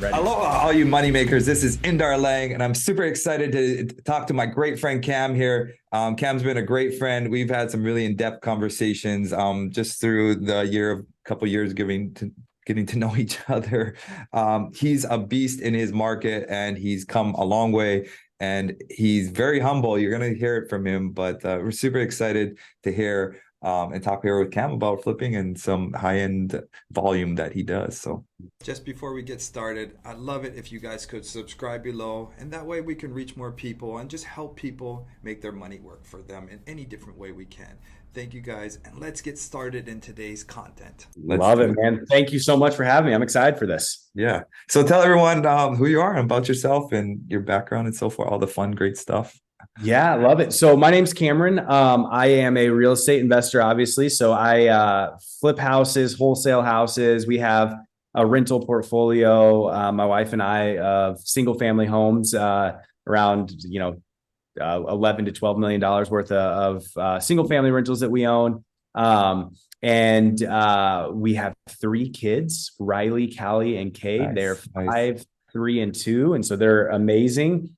Ready. Aloha, all you moneymakers. This is Indar Lang, and I'm super excited to talk to my great friend Cam here. Cam's been a great friend. We've had some really in-depth conversations just through the couple years getting to know each other. He's a beast in his market, and he's come a long way, and he's very humble. You're going to hear it from him, but we're super excited to hear and talk here with Cam about flipping and some high-end volume that he does. So just before we get started, I'd love it if you guys could subscribe below, and that way we can reach more people and just help people make their money work for them in any different way we can. Thank you guys, and let's get started in today's content. Love it, man. Thank you so much for having me. I'm excited for this. Yeah. So tell everyone who you are and about yourself and your background and so forth, all the fun, great stuff. Yeah, love it. So my name's Cameron. I am a real estate investor, obviously. So I flip houses, wholesale houses. We have a rental portfolio, my wife and I, of single family homes, around, 11 to $12 million worth of single family rentals that we own. And we have 3 kids, Riley, Callie, and Cade. Nice, they're 5, 3, and 2. And so they're amazing.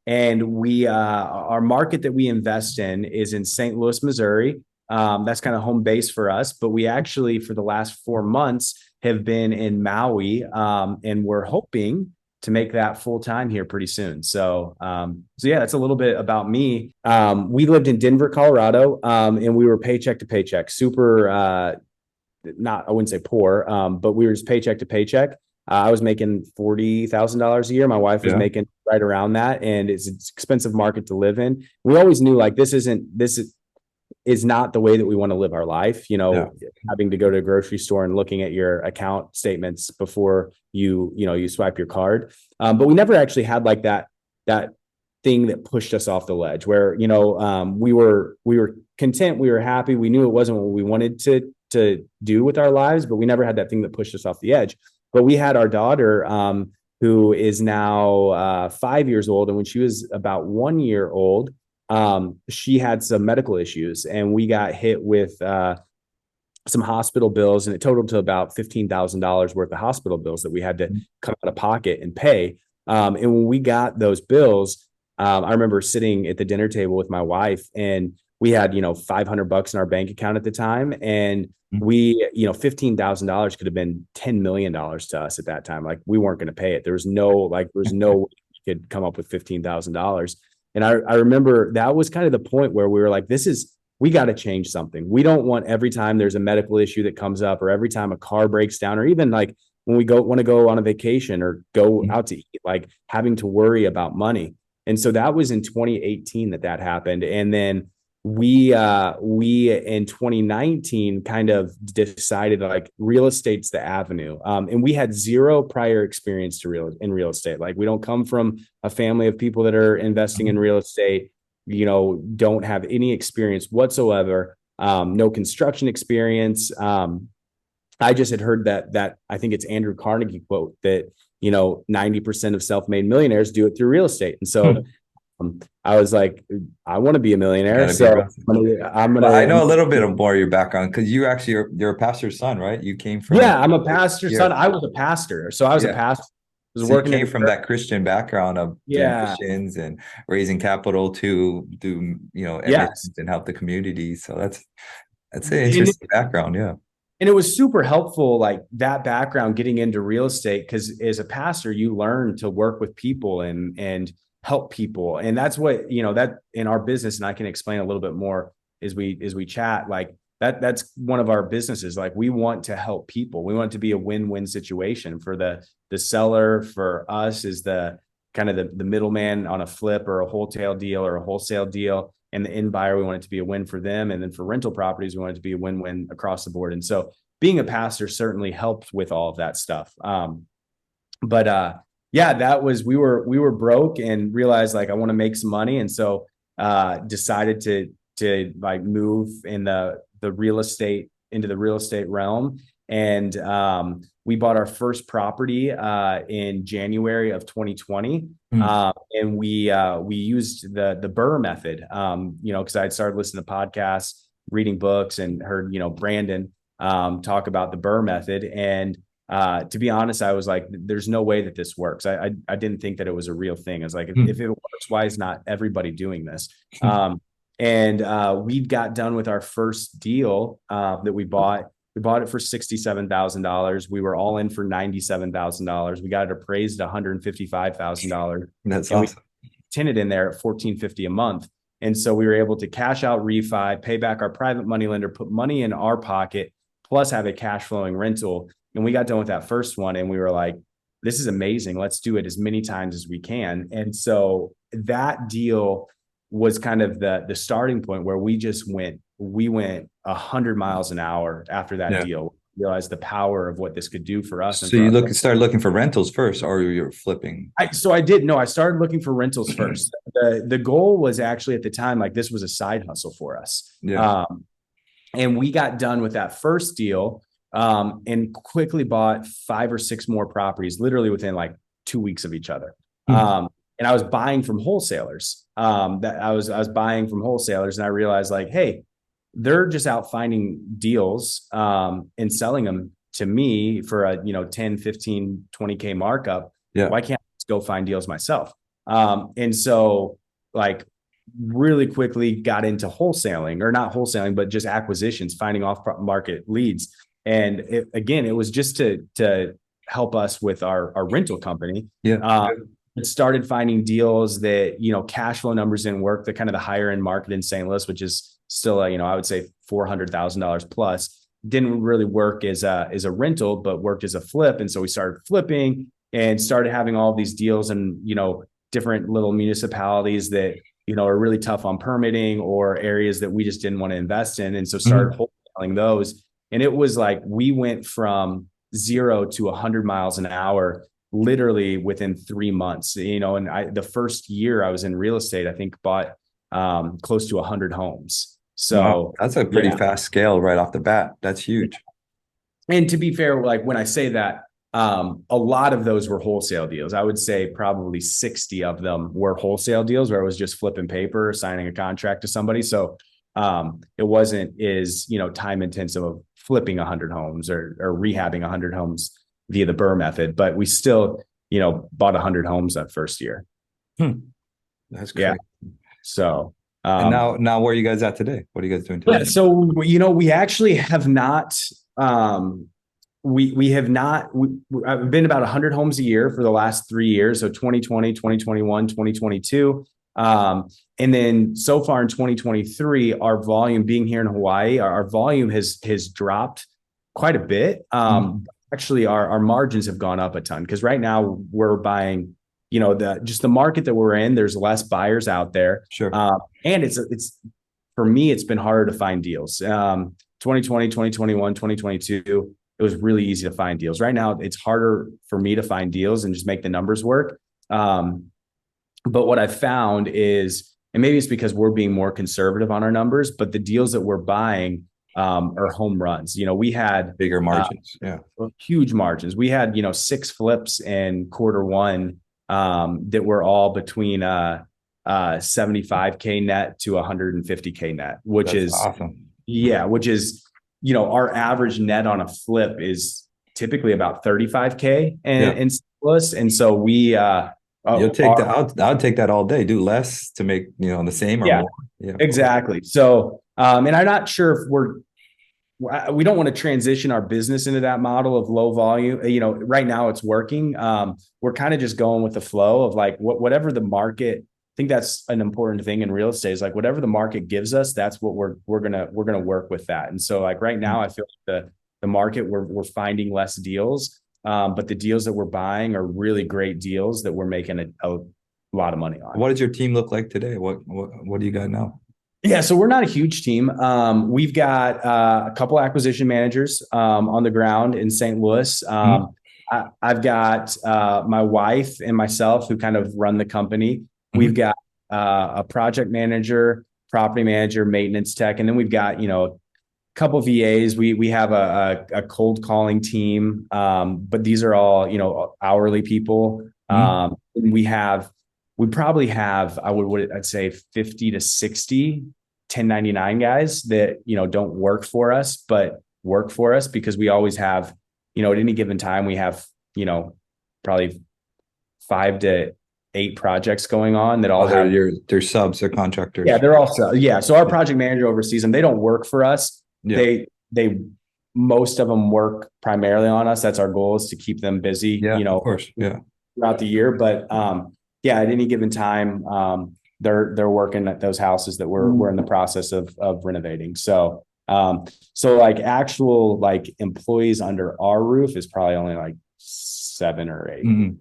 And we, our market that we invest in is in St. Louis, Missouri. That's kind of home base for us. But we actually, for the last 4 months, have been in Maui, and we're hoping to make that full time here pretty soon. So yeah, that's a little bit about me. We lived in Denver, Colorado, and we were paycheck to paycheck, super, I wouldn't say poor, but we were just paycheck to paycheck. I was making $40,000 a year. My wife was making right around that, and it's an expensive market to live in. We always knew like this is not the way that we want to live our life. Having to go to a grocery store and looking at your account statements before you swipe your card. But we never actually had like that thing that pushed us off the ledge where, we were content. We were happy. We knew it wasn't what we wanted to do with our lives, but we never had that thing that pushed us off the edge. But we had our daughter, who is now 5 years old. And when she was about 1 year old, she had some medical issues, and we got hit with some hospital bills, and it totaled to about $15,000 worth of hospital bills that we had to come out of pocket and pay. And when we got those bills, I remember sitting at the dinner table with my wife, and we had, $500 in our bank account at the time. And we, $15,000 could have been $10 million to us at that time. Like, we weren't going to pay it. There was no way we could come up with $15,000. And I remember that was kind of the point where we were like, we got to change something. We don't want every time there's a medical issue that comes up, or every time a car breaks down, or even like when we want to go on a vacation or go out to eat, like having to worry about money. And so that was in 2018 that happened. And then we in 2019 kind of decided like real estate's the avenue. And we had 0 prior experience in real estate. Like, we don't come from a family of people that are investing in real estate, don't have any experience whatsoever. No construction experience. I just had heard that I think it's Andrew Carnegie quote that, 90% of self-made millionaires do it through real estate. And so I was like, I want to be a millionaire. So I'm gonna. Well, I know a little bit of more of your background, because you actually you're a pastor's son, right? You came from. Yeah, I'm a pastor's son. I was a pastor, so I was a pastor. I was working. You came from that Christian background of doing missions and raising capital to do emissions and help the community. So that's an interesting background. Yeah. And it was super helpful, like that background, getting into real estate, because as a pastor, you learn to work with people and help people. And that's what, that in our business, and I can explain a little bit more as we chat, like that's one of our businesses. Like, we want to help people. We want it to be a win-win situation for the seller, for us is the kind of the middleman on a flip or a wholesale deal or a wholesale deal. And the end buyer, we want it to be a win for them. And then for rental properties, we want it to be a win-win across the board. And so being a pastor certainly helped with all of that stuff. Yeah, that was, we were broke and realized like, I want to make some money. And so decided to like move in the real estate, into the real estate realm. And we bought our first property in January of 2020. And we used the BRRRR method, because I had started listening to podcasts, reading books, and heard, Brandon talk about the BRRRR method. And to be honest, I was like, there's no way that this works. I didn't think that it was a real thing. I was like, if it works, why is not everybody doing this? And we got done with our first deal that we bought. We bought it for $67,000. We were all in for $97,000. We got it appraised at $155,000. That's and awesome. We tinted in there at $1,450 a month. And so we were able to cash out refi, pay back our private money lender, put money in our pocket, plus have a cash flowing rental. And we got done with that first one and we were like, this is amazing. Let's do it as many times as we can. And so that deal was kind of the starting point where we went 100 miles an hour after that deal. Realized the power of what this could do for us. So you started looking for rentals first, or you're flipping? I started looking for rentals first. The goal was actually at the time, like this was a side hustle for us. And we got done with that first deal and quickly bought 5 or 6 more properties, literally within like 2 weeks of each other. And I was buying from wholesalers. I was buying from wholesalers, and I realized like, hey, they're just out finding deals and selling them to me for a 10, 15, 20K markup. Why can't I just go find deals myself? And so like really quickly got into wholesaling, or not wholesaling, but just acquisitions, finding off market leads. And it was just to help us with our rental company. It started finding deals that, cash flow numbers didn't work, the kind of the higher end market in St. Louis, which is still, I would say $400,000 plus, didn't really work as a rental, but worked as a flip. And so we started flipping and started having all these deals in, different little municipalities that, are really tough on permitting, or areas that we just didn't want to invest in. And so started wholesaling those. And it was like, we went from 0 to 100 miles an hour literally within 3 months, and the first year I was in real estate, I think bought close to 100 homes. So that's a pretty fast scale right off the bat. That's huge. And to be fair, like when I say that, a lot of those were wholesale deals. I would say probably 60 of them were wholesale deals where it was just flipping paper, signing a contract to somebody. So it wasn't as, time intensive of flipping 100 homes or rehabbing 100 homes via the Burr method, but we still, bought 100 homes that first year. That's great. So, and now where are you guys at today? What are you guys doing today? So, we actually have not, we have not, I've been about 100 homes a year for the last 3 years. So 2020, 2021, 2022. And then so far in 2023, our volume, being here in Hawaii, our volume has dropped quite a bit. Actually, our margins have gone up a ton, because right now we're buying, the market that we're in, there's less buyers out there. Sure. And it's for me, it's been harder to find deals. 2020, 2021, 2022, it was really easy to find deals. Right now, it's harder for me to find deals and just make the numbers work. But what I found is, and maybe it's because we're being more conservative on our numbers, but the deals that we're buying are home runs. We had bigger margins, huge margins. We had 6 flips in Q1 that were all between 75K net to 150K net, which is awesome. Which is our average net on a flip is typically about 35K in St. And so we you'll take that. I'll take that all day. Do less to make the same or more. Yeah, exactly. So and I'm not sure if we don't want to transition our business into that model of low volume. Right now it's working. We're kind of just going with the flow of like whatever the market. I think that's an important thing in real estate, is like whatever the market gives us, that's what we're gonna work with that. And so like right now, I feel like the market, we're finding less deals, but the deals that we're buying are really great deals that we're making a lot of money on. What does your team look like today? What do you got now? Yeah, so we're not a huge team. We've got a couple acquisition managers on the ground in St. Louis. I've got my wife and myself who kind of run the company. We've got a project manager, property manager, maintenance tech, and then we've got a couple VAs. We have a cold calling team, but these are all hourly people. We probably have, I'd say 50 to 60 1099 guys that, don't work for us, but work for us because we always have, at any given time, we have, probably 5 to 8 projects going on that all Oh, have. they're subs, they're Yeah, contractors. they're also, yeah. So our project manager oversees them. They don't work for us. Yeah. They most of them work primarily on us. That's our goal, is to keep them busy, Yeah, of course. Yeah. throughout the year. But yeah, at any given time, they're working at those houses that we're in the process of renovating. So like actual like employees under our roof is probably only like 7 or 8. Mhm.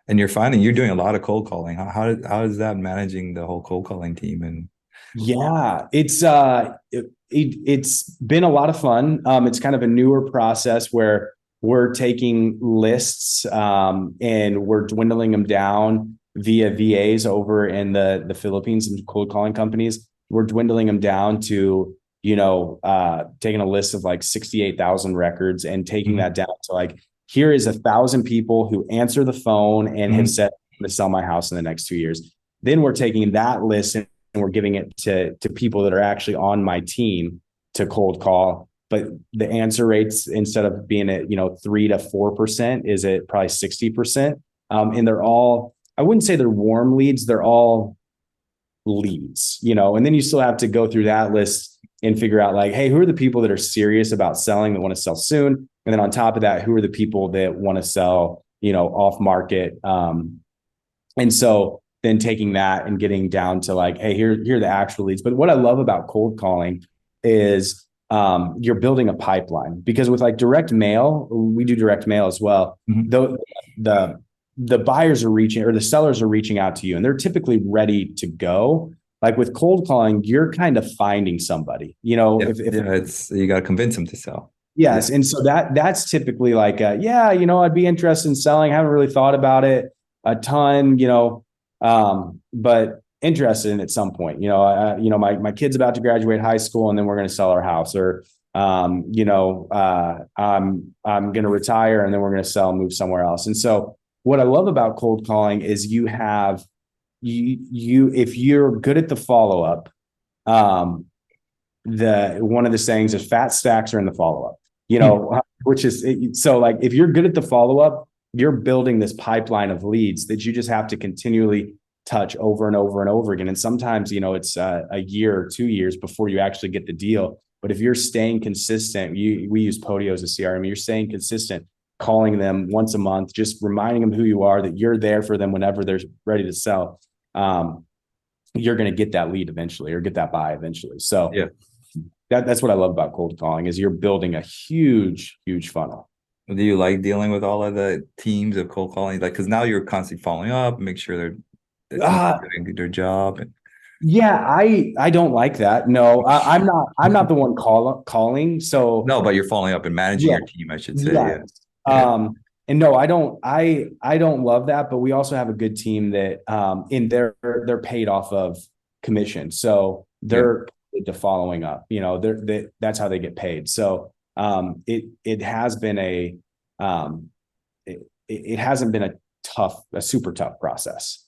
And you're doing a lot of cold calling. How is that managing the whole cold calling team? And Yeah, it's been a lot of fun. It's kind of a newer process where we're taking lists and we're dwindling them down via VAs over in the Philippines and cold calling companies. We're dwindling them down to, taking a list of like 68,000 records and taking that down to like, here is 1,000 people who answer the phone and have said, I'm going to sell my house in the next 2 years. Then we're taking that list and we're giving it to people that are actually on my team to cold call. But the answer rates, instead of being at 3 to 4%, is at probably 60%. And they're all, I wouldn't say they're warm leads, they're all leads, and then you still have to go through that list and figure out like, hey, who are the people that are serious about selling, that want to sell soon? And then on top of that, who are the people that want to sell, off market? And so then taking that and getting down to like, hey, here are the actual leads. But what I love about cold calling is you're building a pipeline, because with like direct mail, we do direct mail as well. The buyers are reaching, or the sellers are reaching out to you, and they're typically ready to go. Like with cold calling, you're kind of finding somebody, if it's, you got to convince them to sell. Yes. And so that's typically like, I'd be interested in selling. I haven't really thought about it a ton, but interested in at some point. My kid's about to graduate high school, and then we're going to sell our house, or I'm going to retire, and then we're going to sell and move somewhere else. And so what I love about cold calling is you if you're good at the follow up, one of the sayings is fat stacks are in the follow up. Which is, so like, if you're good at the follow up, you're building this pipeline of leads that you just have to continually touch over and over and over again. And sometimes, it's a year or 2 years before you actually get the deal. But if you're staying consistent, we use Podio as a CRM. You're staying consistent, calling them once a month, just reminding them who you are, that you're there for them whenever they're ready to sell. You're going to get that lead eventually, or get that buy eventually. So yeah. That's what I love about cold calling, is you're building a huge, huge funnel. Do you like dealing with all of the teams of cold calling? Like, because now you're constantly following up, make sure they're doing their job. Yeah, I don't like that. No, I'm not the one calling. So no, but you're following up and managing your team, I should say. Yes. Yeah. And no, I don't love that. But we also have a good team that in they're paid off of commission, so they're to following up. That's how they get paid. So it has been it hasn't been a super tough process.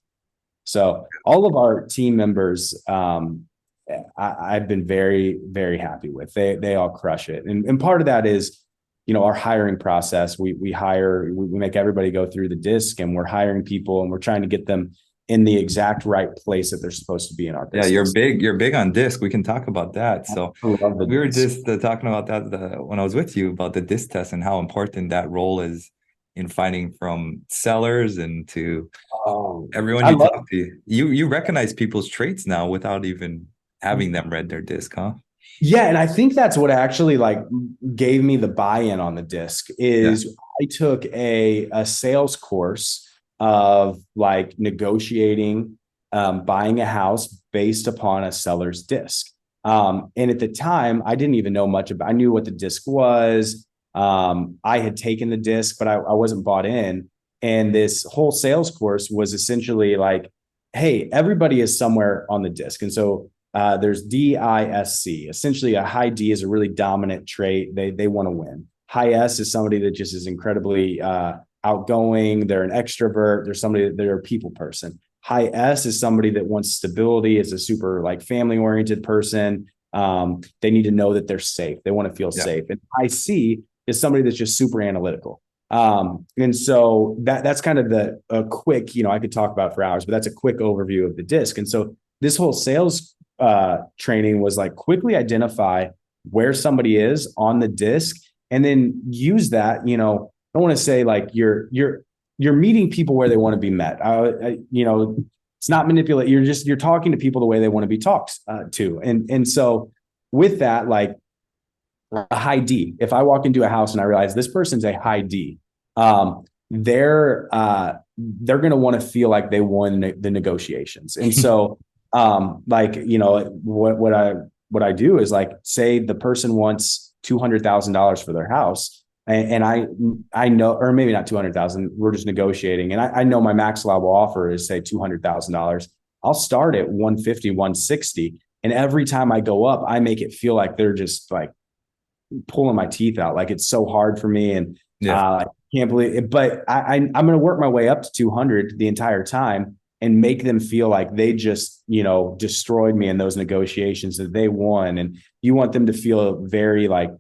So all of our team members, I've been very, very happy with. They all crush it, and part of that is, our hiring process. We make everybody go through the disc, and we're hiring people, and we're trying to get them in the exact right place that they're supposed to be in our business. Yeah, you're big on disc. We can talk about that. So we were just talking about that when I was with you, about the disc test and how important that role is in finding from sellers and to everyone you talk to. You recognize people's traits now without even having them read their disc, huh? Yeah, and I think that's what actually like gave me the buy-in on the disc. Is I took a sales course of like negotiating, buying a house based upon a seller's disc. And at the time, I didn't even know much about. I knew what the disc was. I had taken the disc, but I wasn't bought in. And this whole sales course was essentially like, hey, everybody is somewhere on the disc, and so there's DISC. Essentially, a high D is a really dominant trait. They want to win. High S is somebody that just is incredibly outgoing. They're an extrovert. They're somebody they're a people person. High S is somebody that wants stability, is a super like family oriented person. They need to know that they're safe. They want to feel safe. And high C, is somebody that's just super analytical. And so that's kind of a quick, I could talk about for hours, but that's a quick overview of the disc. And so this whole sales training was like quickly identify where somebody is on the disc, and then use that. I don't want to say like you're meeting people where they want to be met. It's not manipulate. You're talking to people the way they want to be talked to. And so with that, like a high D, if I walk into a house and I realize this person's a high D, they're going to want to feel like they won the negotiations. And so, what I do is like, say the person wants $200,000 for their house. And I know, or maybe not 200,000, we're just negotiating. And I know my max allowable offer is say $200,000. I'll start at 150, 160. And every time I go up, I make it feel like they're just like pulling my teeth out. Like it's so hard for me. And I can't believe it, but I'm going to work my way up to 200 the entire time and make them feel like they just, destroyed me in those negotiations, that they won. And you want them to feel very like,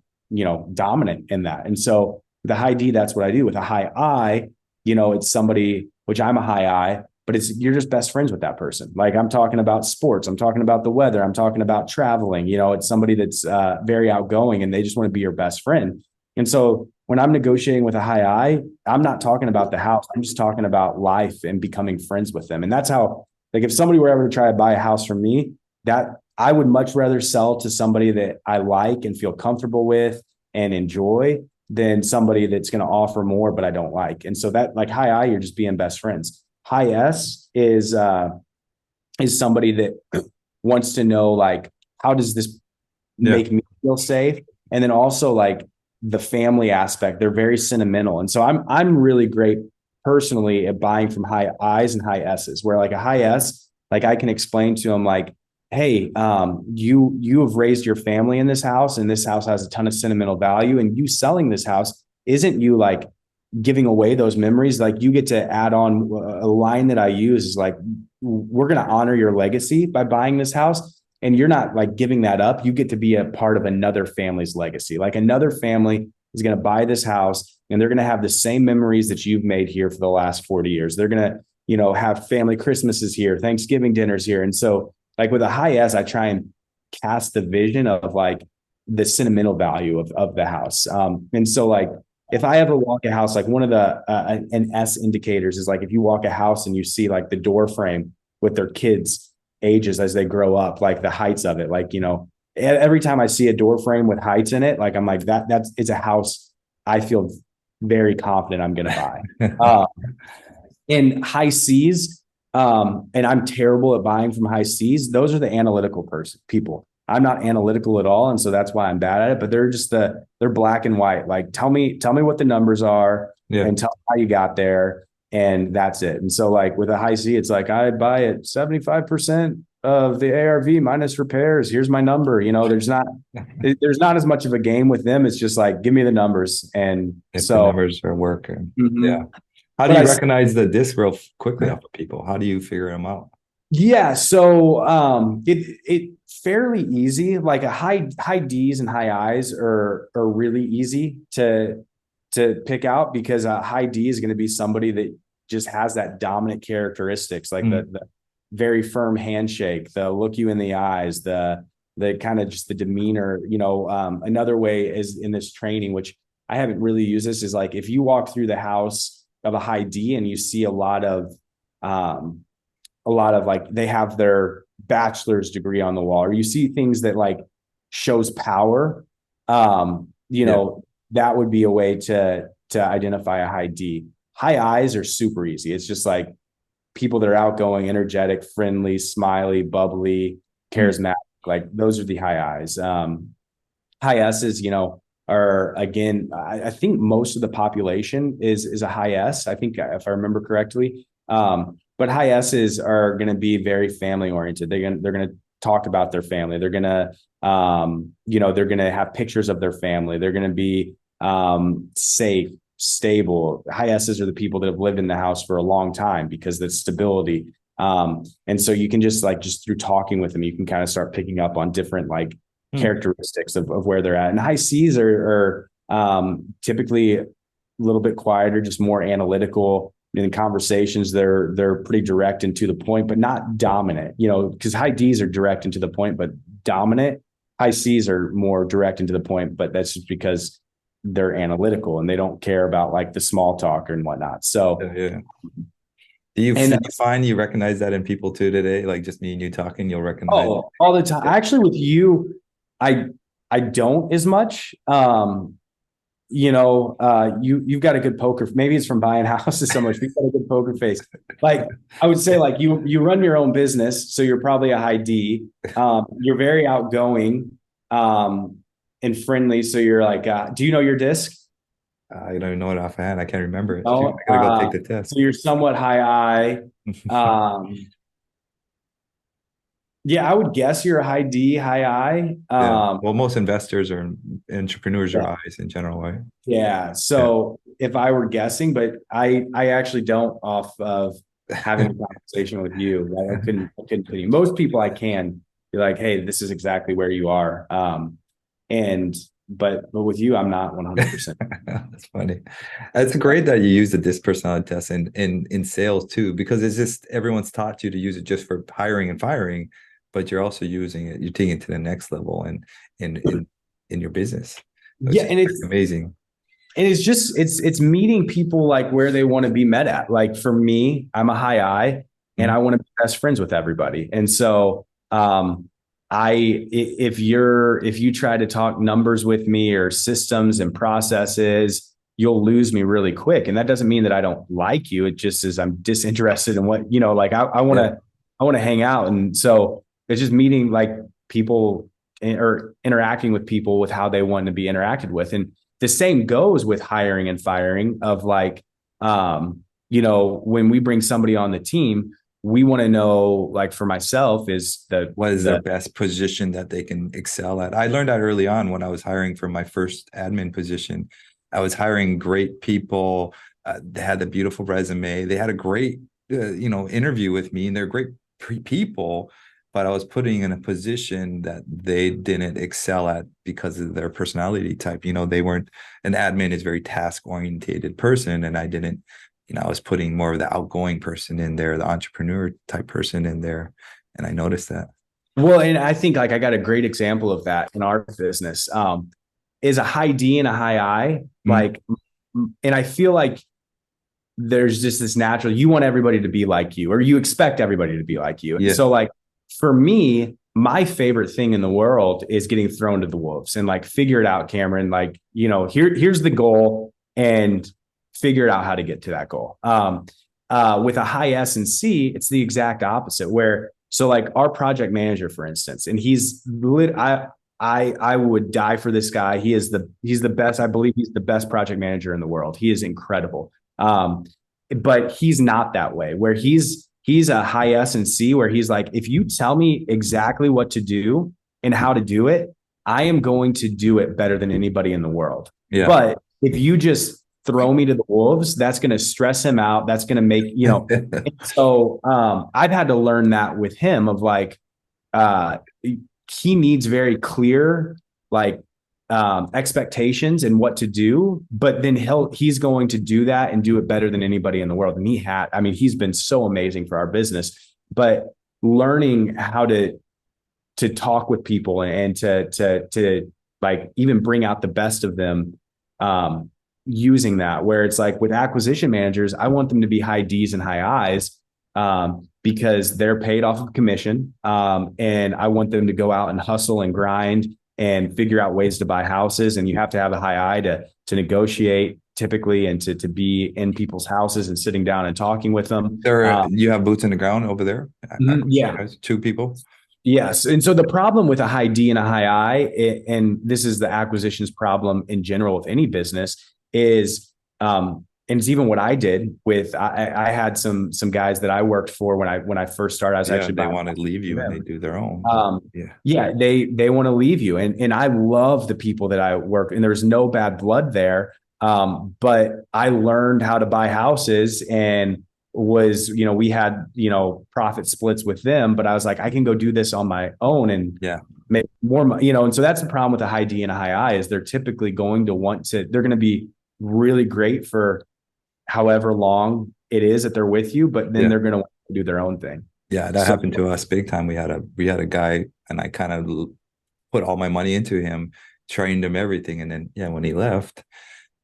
dominant in that. And so the high D, that's what I do. With a high I, it's somebody, which I'm a high I, but you're just best friends with that person. Like I'm talking about sports, I'm talking about the weather, I'm talking about traveling, it's somebody that's very outgoing and they just want to be your best friend. And so when I'm negotiating with a high I, I'm not talking about the house. I'm just talking about life and becoming friends with them. And that's how, like, if somebody were ever to try to buy a house from me, that I would much rather sell to somebody that I like and feel comfortable with and enjoy than somebody that's going to offer more, but I don't like. And so that, like, high I, you're just being best friends. High S is somebody that wants to know, like, how does this make me feel safe? And then also like the family aspect, they're very sentimental. And so I'm really great personally at buying from high I's and high S's, where like a high S, like I can explain to them like, hey, you have raised your family in this house, and this house has a ton of sentimental value, and you selling this house isn't you like giving away those memories. Like you get to add on a line that I use is like, we're going to honor your legacy by buying this house. And you're not like giving that up. You get to be a part of another family's legacy. Like another family is going to buy this house and they're going to have the same memories that you've made here for the last 40 years. They're going to, have family Christmases here, Thanksgiving dinners here. And so like with a high S, I try and cast the vision of like the sentimental value of the house. And so like, if I ever walk a house, like one of the, an S indicators is like, if you walk a house and you see like the door frame with their kids' ages as they grow up, like the heights of it, like, every time I see a door frame with heights in it, like I'm like, it's a house I feel very confident I'm going to buy. In high C's, and I'm terrible at buying from high C's. Those are the analytical people. I'm not analytical at all. And so that's why I'm bad at it, but they're just they're black and white. Like, tell me what the numbers are and tell me how you got there. And that's it. And so like with a high C, it's like, I buy it 75% of the ARV minus repairs. Here's my number. There's not as much of a game with them. It's just like, give me the numbers. And if so the numbers are working. Yeah. How do you recognize the disc real quickly off of people? How do you figure them out? Yeah. So it fairly easy. Like a high D's and high I's are really easy to pick out, because a high D is going to be somebody that just has that dominant characteristics, like the very firm handshake, the look you in the eyes, the kind of just the demeanor. Another way is in this training, which I haven't really used this, is like if you walk through the house of a high D and you see a lot of like they have their bachelor's degree on the wall, or you see things that like shows power, that would be a way to identify a high D. High I's are super easy. It's just like people that are outgoing, energetic, friendly, smiley, bubbly, charismatic. Like those are the high I's. High S's, are, again, I think most of the population is a high S. I think, if I remember correctly. But high S's are going to be very family oriented. They're going to talk about their family. They're going to, they're going to have pictures of their family. They're going to be safe, stable. High S's are the people that have lived in the house for a long time because that's stability. And so you can just through talking with them, you can kind of start picking up on different characteristics of where they're at. And high C's are Typically a little bit quieter, just more analytical. In conversations, they're pretty direct and to the point, but not dominant. Because high D's are direct and to the point, but dominant. High C's are more direct and to the point, but that's just because they're analytical and they don't care about like the small talk and whatnot. So, Yeah. Do you and find you recognize that in people too today? Like just me and you talking, you'll recognize. oh, all the time. Actually, with you, I I don't as much. You've got a good poker. Maybe it's from buying houses so much. You've got a good poker face. Like I would say, like you run your own business, so you're probably a high D. You're very outgoing, and friendly. So you're like, do you know your disc? I don't even know it offhand. I can't remember it. Shoot, No. I gotta go take the test. So you're somewhat high I. Um, yeah, I would guess you're a high D, high I. Yeah. Well, most investors or entrepreneurs are Yeah. eyes in general, right? Yeah. So if I were guessing, but I actually don't off of having a conversation with you. Like I couldn't tell you. Most people I can be like, hey, this is exactly where you are. And but with you, I'm not 100%. That's funny. It's great that you use the disc personality test in sales too, because it's just everyone's taught you to use it just for hiring and firing, but you're also using it, you're taking it to the next level and in your business. So Yeah, and it's amazing. and it's just it's meeting people like where they want to be met at. Like for me, I'm a high I and I want to be best friends with everybody. And so if you try to talk numbers with me or systems and processes, you'll lose me really quick. And that doesn't mean that I don't like you. It just is I'm disinterested in what, like I want to hang out. And so it's just meeting like people or interacting with people with how they want to be interacted with. And the same goes with hiring and firing of like, when we bring somebody on the team, we want to know, like for myself, is that what is their best position that they can excel at. I learned that early on when I was hiring for my first admin position. I was hiring great people. They had a beautiful resume. They had a great, interview with me, and they're great people. But I was putting in a position that they didn't excel at because of their personality type. They weren't. An admin is very task oriented person, and I didn't. I was putting more of the outgoing person in there, the entrepreneur type person in there. And I noticed that. Well, and I think like I got a great example of that in our business. Is a high D and a high I. Like, and I feel like there's just this natural, you want everybody to be like you, or you expect everybody to be like you. Yeah. So like for me, my favorite thing in the world is getting thrown to the wolves and like figure it out, Cameron. Like, here's the goal and figure it out how to get to that goal. With a high S and C, it's the exact opposite so like our project manager, for instance, and I would die for this guy. He's the best. I believe he's the best project manager in the world. He is incredible. But he's not that way where he's a high S and C where he's like, if you tell me exactly what to do and how to do it, I am going to do it better than anybody in the world. Yeah. But if you just throw me to the wolves, that's going to stress him out. That's going to make, so I've had to learn that with him of like, he needs very clear, like expectations and what to do, but then he's going to do that and do it better than anybody in the world. And he's been so amazing for our business, but learning how to talk with people and to like even bring out the best of them, using that, where it's like with acquisition managers, I want them to be high D's and high I's, because they're paid off of commission. And I want them to go out and hustle and grind and figure out ways to buy houses. And you have to have a high I to negotiate typically and to be in people's houses and sitting down and talking with them. You have boots in the ground over there? Yeah. 2 people? Yes. And so the problem with a high D and a high I, and this is the acquisitions problem in general with any business, is and it's even what I did with I had some guys that I worked for when I first started. I was actually they want to leave you and they do their own. They want to leave you, and I love the people that I work, and there's no bad blood there. But I learned how to buy houses and we had profit splits with them, but I was like, I can go do this on my own and make more money, and so that's the problem with a high D and a high I is they're typically going to they're going to be really great for however long it is that they're with you, but then Yeah. they're going to want to do their own thing. Yeah, that So happened to us big time. We had a guy, and I kind of put all my money into him, trained him everything, and then yeah, when he left,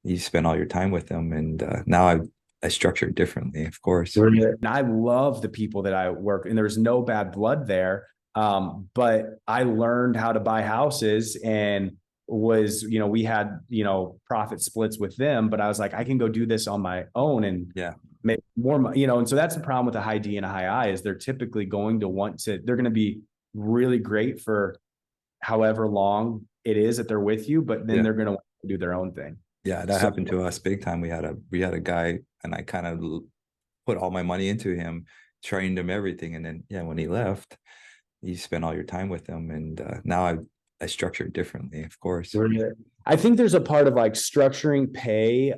you spent all your time with him, and now I structure it differently, of course. and I love the people that I work, and there's no bad blood there. But I learned how to buy houses and we had, profit splits with them, but I was like, I can go do this on my own and Yeah, make more money, and so that's the problem with a high D and a high I is they're typically they're going to be really great for however long it is that they're with you, but then yeah, they're going to want to do their own thing. yeah, that So happened to us big time. We had a guy, and I kind of put all my money into him, trained him everything, and then yeah, when he left, you spent all your time with him, and now I structure it differently, of course. I think there's a part of like structuring pay,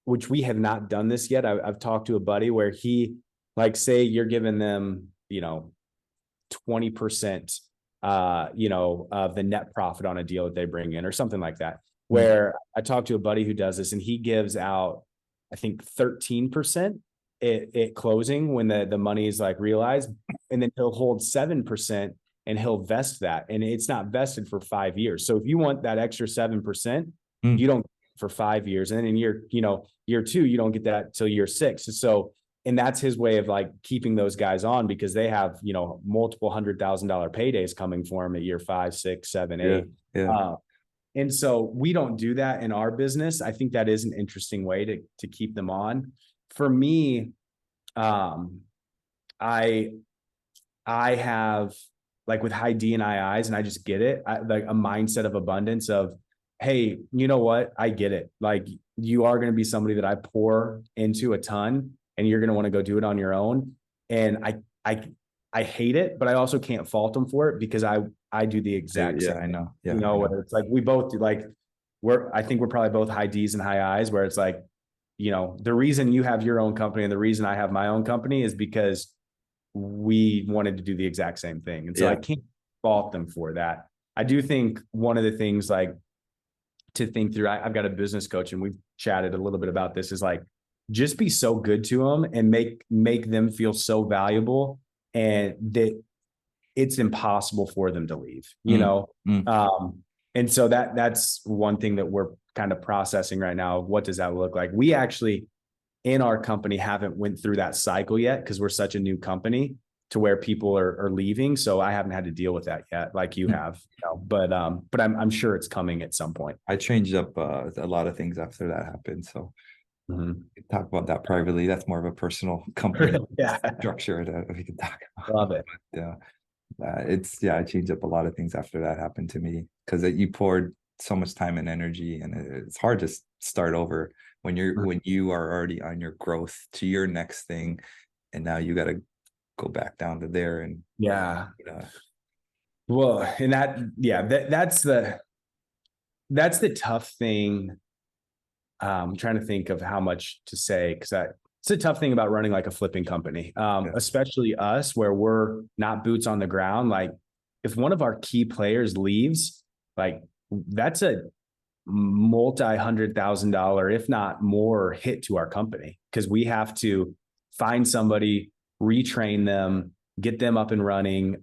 which we have not done this yet. I've talked to a buddy where he, like, say you're giving them, 20%, of the net profit on a deal that they bring in or something like that. Where I talked to a buddy who does this and he gives out, I think 13% at closing when the money is like realized, and then he'll hold 7% and he'll vest that, and it's not vested for 5 years. So if you want that extra 7%, Mm. you don't for 5 years, and then in year two, you don't get that till year six. So, and that's his way of like keeping those guys on because they have multiple $100,000 paydays coming for them at year 5, 6, 7, Yeah, 8. yeah, And so we don't do that in our business. I think that is an interesting way to keep them on. For me, um, I I have, like, with high D and high I's, and I just get it. Like a mindset of abundance of, hey, you know what? I get it. Like, you are going to be somebody that I pour into a ton, and you're going to want to go do it on your own. And I I hate it, but I also can't fault them for it because I do the exact yeah. same I thing. know. Yeah, I know. Where it's like we both do, like, I think we're probably both high D's and high I's, where it's like, the reason you have your own company and the reason I have my own company is because we wanted to do the exact same thing. And so I Yeah, can't fault them for that. I do think one of the things, like, to think through, I've got a business coach and we've chatted a little bit about this, is like, just be so good to them and make them feel so valuable and that it's impossible for them to leave, mm, mm, and so that's one thing that we're kind of processing right now. What does that look like? We actually, in our company, haven't went through that cycle yet because we're such a new company to where people are leaving. So I haven't had to deal with that yet, like you mm. have, but I'm sure it's coming at some point. I changed up a lot of things after that happened. So Mhm. we can talk about that privately. That's more of a personal company Yeah, structure that we can talk about. love it. Yeah, I changed up a lot of things after that happened to me because you poured so much time and energy, and it's hard to start over when you are already on your growth to your next thing, and now you got to go back down to there and Yeah. uh, Well, and that's the tough thing. I'm trying to think of how much to say because it's a tough thing about running like a flipping company, yeah. especially us where we're not boots on the ground. Like, if one of our key players leaves, like, that's a multi-$100,000, if not more, hit to our company because we have to find somebody, retrain them, get them up and running.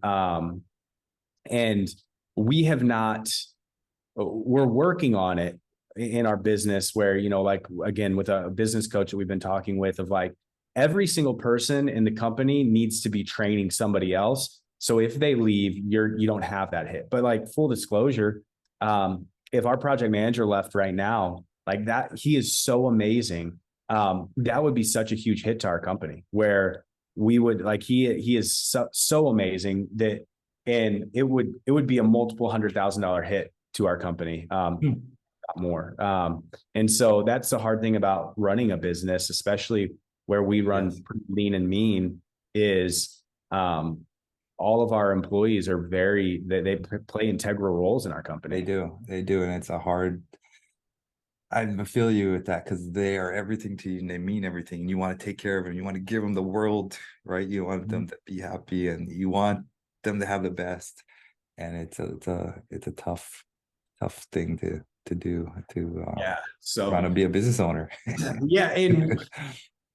And we have not, we're working on it in our business where, like, again, with a business coach that we've been talking with, of like, every single person in the company needs to be training somebody else. So if they leave, you don't have that hit. But, like, full disclosure, if our project manager left right now, like that, he is so amazing. That would be such a huge hit to our company where we would, like, he is so amazing that, and it would be a multiple $100,000 hit to our company, Hmm. more. And so that's the hard thing about running a business, especially where we run Yes, pretty lean and mean, is all of our employees are they play integral roles in our they company. do. They do. And it's a hard, I feel you with that because they are everything to you and they mean everything. And you want to take care of them. You want to give them the world, right? You want them to be happy and you want them to have the best. and it's a tough thing to do to Yeah. trying So to be a business owner. yeah, and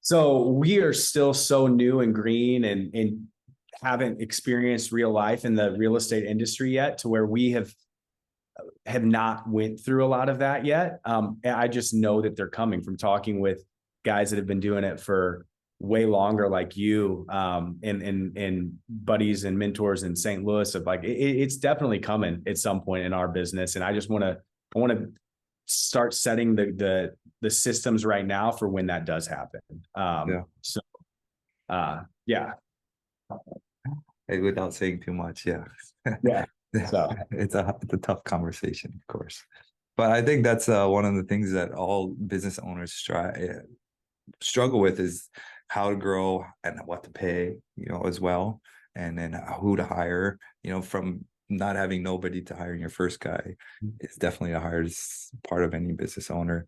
so we are still so new and green and haven't experienced real life in the real estate industry yet to where we have not went through a lot of that yet. And I just know that they're coming from talking with guys that have been doing it for way longer, like you, and buddies and mentors in St. Louis of like, it's definitely coming at some point in our business. And I want to start setting the systems right now for when that does happen. Yeah. So, yeah, Without saying too much, yeah. yeah. So, It's a tough conversation, of course. But I think that's one of the things that all business owners struggle with is how to grow and what to pay, as well, and then who to hire. From not having nobody to hiring your first guy is definitely the hardest part of any business owner,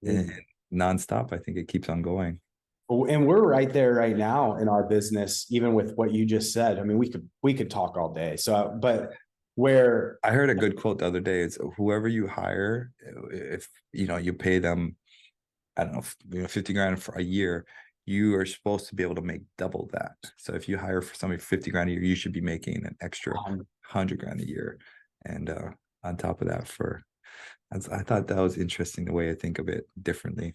and nonstop. I think it keeps on going. and we're right there right now in our business, even with what you just said. I mean, we could talk all day. So, but where I heard a good quote the other day. It's whoever you hire, if you pay them, I don't know, 50 grand for a year, you are supposed to be able to make double that. So if you hire for somebody 50 grand a year, you should be making an extra 100 grand a year. And on top of that, I thought that was interesting, the way I think of it differently.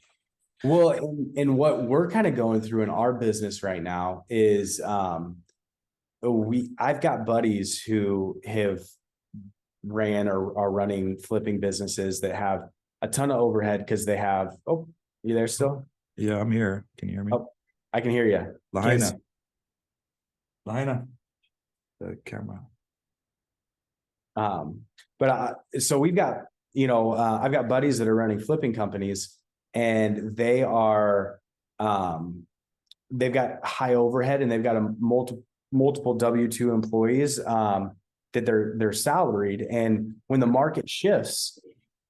well, and what we're kind of going through in our business right now is I've got buddies who have ran or are running flipping businesses that have a ton of overhead because they have, oh, you there still? Yeah, I'm here. Can you hear me? Oh, I can hear you. Lahaina. Lahaina. The camera. But so we've got, I've got buddies that are running flipping companies, and they've got high overhead, and they've got a multiple W-2 employees that they're salaried. And when the market shifts,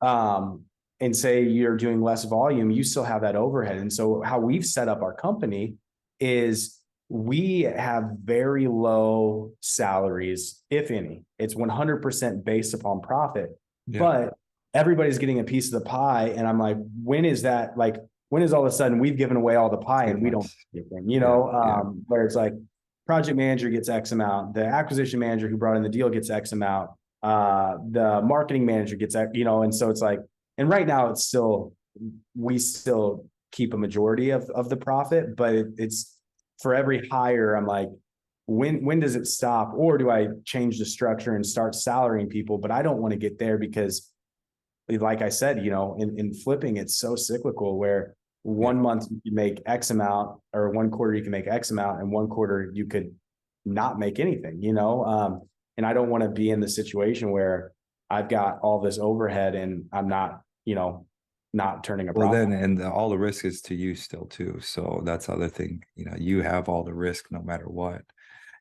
and say you're doing less volume, you still have that overhead. And so how we've set up our company is we have very low salaries, if any. It's 100% based upon profit, but everybody's getting a piece of the pie. And I'm like, when is all of a sudden we've given away all the pie and we don't get anything, where it's like project manager gets X amount, the acquisition manager who brought in the deal gets X amount, the marketing manager gets X, and so it's like, and right now we still keep a majority of the profit, but it's for every hire, I'm like, when does it stop? Or do I change the structure and start salarying people? But I don't want to get there because, like I said, in flipping, it's so cyclical where 1 month you can make X amount, or 1 quarter you can make X amount, and 1 quarter you could not make anything, and I don't want to be in the situation where I've got all this overhead and I'm not, not turning a profit. Well, then, and all the risk is to you still too. So that's the other thing, you have all the risk no matter what.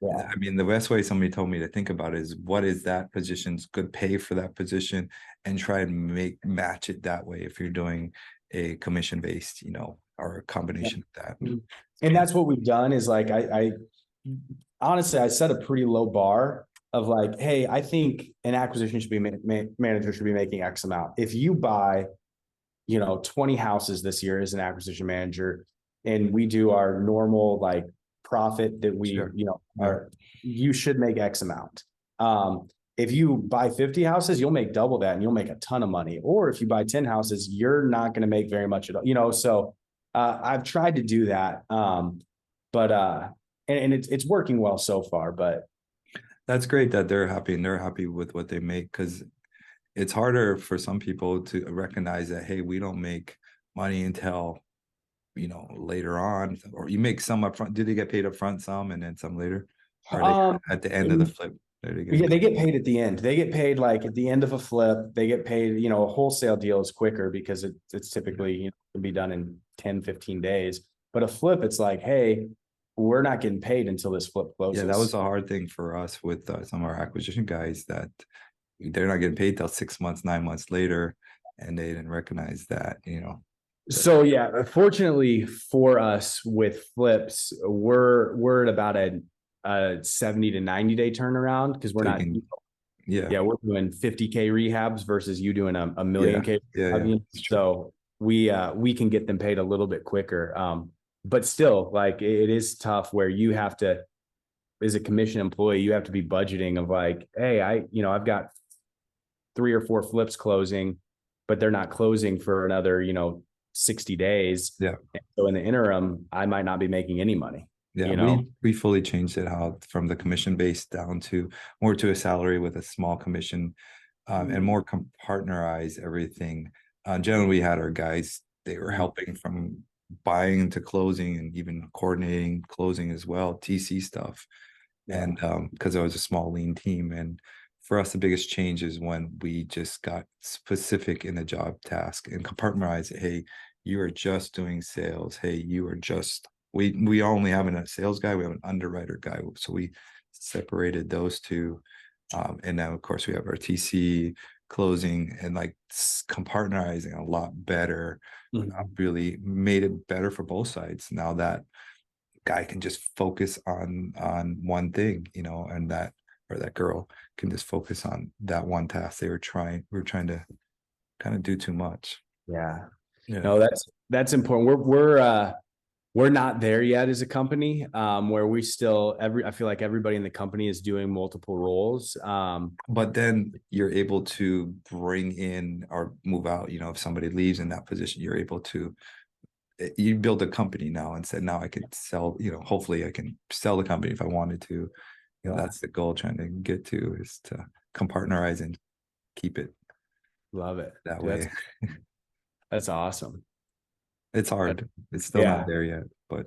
Yeah. I mean, the best way somebody told me to think about it is what is that position's good pay for that position, and try and match it that way if you're doing a commission based, or a combination of that. And that's what we've done is like, I honestly, I set a pretty low bar of like, hey, I think an acquisition should be manager should be making X amount. If you buy 20 houses this year as an acquisition manager, and we do our normal like profit that we, you should make X amount. If you buy 50 houses, you'll make double that and you'll make a ton of money. Or if you buy 10 houses, you're not going to make very much at all, so I've tried to do that. But it's working well so far, but that's great that they're happy and they're happy with what they make, because it's harder for some people to recognize that, hey, we don't make money until later on, or you make some up front. Do they get paid up front some and then some later? Or are they at the end of the flip? They get paid at the end. They get paid like at the end of a flip. They get paid, a wholesale deal is quicker because it's typically can be done in 10, 15 days. But a flip, it's like, hey, we're not getting paid until this flip closes. Yeah, that was a hard thing for us with some of our acquisition guys, that they're not getting paid till 6 months, 9 months later, and they didn't recognize that. So yeah, fortunately for us with flips, we're at about a 70 to 90 day turnaround, because we're not Yeah. Yeah, we're doing 50K rehabs versus you doing a million Yeah. K. Yeah. I Yeah. mean, It's true. so we can get them paid a little bit quicker. But still, like it is tough where you have to, as a commission employee, you have to be budgeting of like, hey, I've got 3 or 4 flips closing, but they're not closing for another, 60 days. Yeah. And so in the interim, I might not be making any money, Yeah, you know? we fully changed it out from the commission base down to more to a salary with a small commission, and more partnerize everything. Generally, we had our guys; they were helping from buying to closing and even coordinating closing as well, TC stuff. Yeah. And because it was a small lean team, and for us, the biggest change is when we just got specific in the job task and compartmentalize it. Hey, you are just doing sales. Hey, you are just we only have a sales guy, we have an underwriter guy, so we separated those two, and now of course we have our TC closing and like compartmentalizing a lot better. Mhm. Really made it better for both sides. Now that guy can just focus on one thing, and that or that girl can just focus on that one task. We were trying to kind of do too much. Yeah. Yeah. No, that's important. We're not there yet as a company, where we still I feel like everybody in the company is doing multiple roles. But then you're able to bring in or move out, if somebody leaves in that position, you're able to you build a company now and said, now I could sell, hopefully I can sell the company if I wanted to. Yeah. That's the goal trying to get to, is to compartnerize and keep it Love it. that Dude, way. that's awesome. It's That- hard. It's still yeah, not there yet, but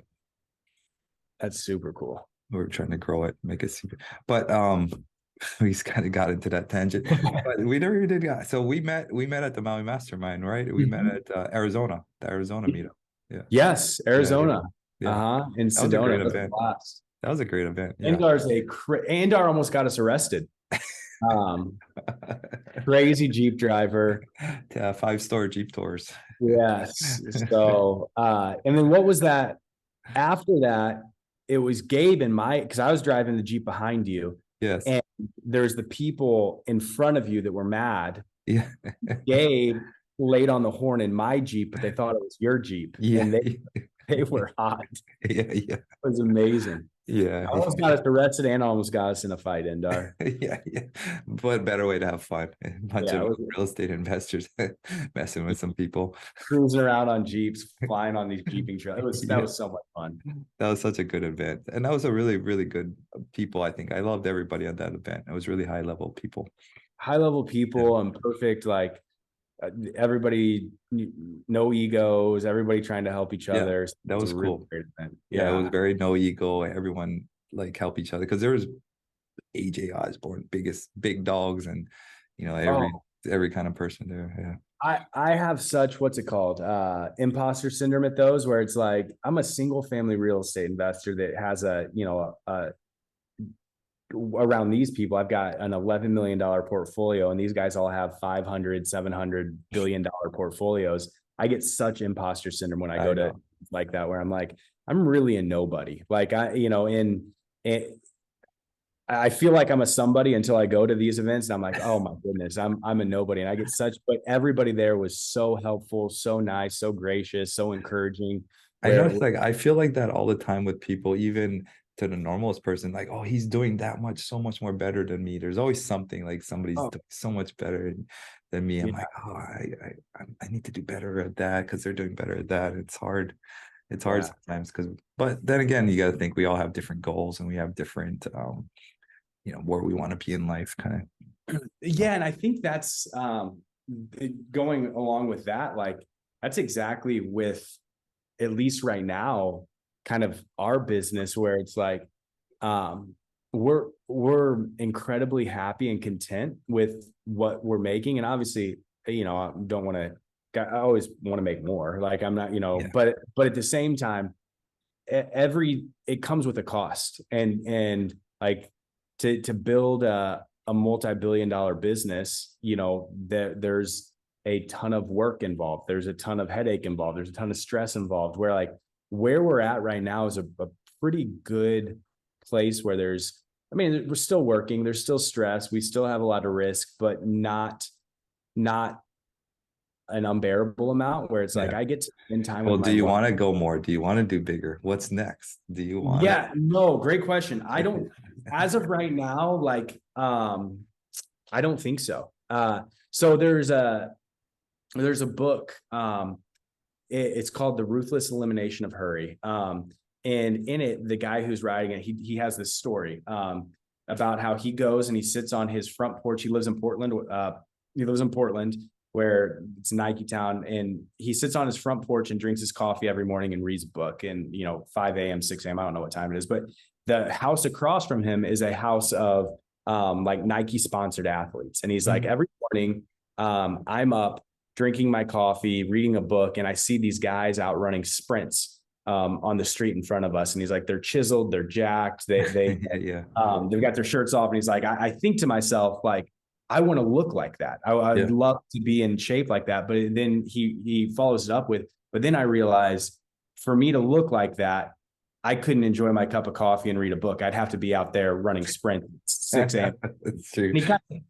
that's super cool. we're trying to grow it, make it super. But we just kind of got into that tangent. But we never even did so we met at the Maui Mastermind, right? We met Mhm. at the Arizona meetup. Yeah. Yes, Yeah, yeah. Arizona. Yeah. Uh-huh. In That was a Sedona. great That's a event. blast. That was a great event. Yeah. Andar almost got us arrested. Um, Crazy Jeep driver. Yeah, 5-star Jeep tours. Yes. So, and then what was that? After that, it was Gabe and because I was driving the Jeep behind you, Yes. and there's the people in front of you that were mad. Yeah. Gabe laid on the horn in my Jeep, but they thought it was your Jeep, Yeah. and they were hot. Yeah. Yeah. It was amazing. Yeah. Almost got us arrested and almost got us in a fight, Indar. Yeah. Yeah. But better way to have fun. A bunch Yeah, of it was real estate investors messing with some people. cruising around on Jeeps, flying on these Jeeping trails. That Yeah. was so much fun. That was such a good event. And that was a really, really good people, I think. I loved everybody at that event. It was really high level people. High level Yeah. people and perfect, like everybody, no egos, everybody trying to help each Yeah. other. That It's a was really cool. great event. Yeah, it was Yeah. very no ego. Everyone like help each other because there was AJ Osborne, biggest big dogs, and Oh, every kind of person there. Yeah. I have such, what's it called? Imposter syndrome at those, where it's like I'm a single family real estate investor that has around these people, I've got an $11 million portfolio, and these guys all have 500, 700 billion dollar portfolios. I get such imposter syndrome when I go I to know. like that, where I'm like, I'm really a nobody. Like I feel like I'm a somebody until I go to these events, and I'm like, oh my goodness, I'm a nobody. And I get but everybody there was so helpful, so nice, so gracious, so encouraging. I Where noticed like I feel like that all the time with people, even to the normalest person, like, oh, he's doing that much, so much more better than me. There's always something like somebody's oh doing so much better than me. I'm yeah, like, oh, I need to do better at that because they're doing better at that. It's hard. It's hard yeah. sometimes but then again, you got to think we all have different goals and we have different, where we want to be in life, kind of. Yeah, and I think that's going along with that, like that's exactly with, at least right now, kind of our business, where it's like um we're incredibly happy and content with what we're making. And obviously, I don't want to, I always want to make more. Like I'm not, Yeah, but at the same time, it comes with a cost, and like to build a multi-billion dollar business, there's a ton of work involved, there's a ton of headache involved, there's a ton of stress involved, where we're at right now is a pretty good place, where there's I mean, we're still working. There's still stress. We still have a lot of risk, but not an unbearable amount where it's like Yeah. I get to spend time Well, with do my you wife. want to go more? Do you want to do bigger? What's next? Do you want to? Yeah, no, great question. I don't, as of right now, like, I don't think so. So there's a book. It's called The Ruthless Elimination of Hurry. And in it, the guy who's writing it, he has this story about how he goes and he sits on his front porch. He lives in Portland. He lives in Portland, where it's Nike Town, and he sits on his front porch and drinks his coffee every morning and reads a book. And 5 a.m., 6 a.m. I don't know what time it is, but the house across from him is a house of like Nike sponsored athletes, and he's like, every morning I'm up drinking my coffee, reading a book, and I see these guys out running sprints on the street in front of us. And he's like, they're chiseled, they're jacked, Yeah. they've got their shirts off. And he's like, I think to myself, like, I want to look like that. I'd Yeah. love to be in shape like that. But then he follows it up with, but then I realized for me to look like that, I couldn't enjoy my cup of coffee and read a book. I'd have to be out there running sprint 6 a.m. That's true.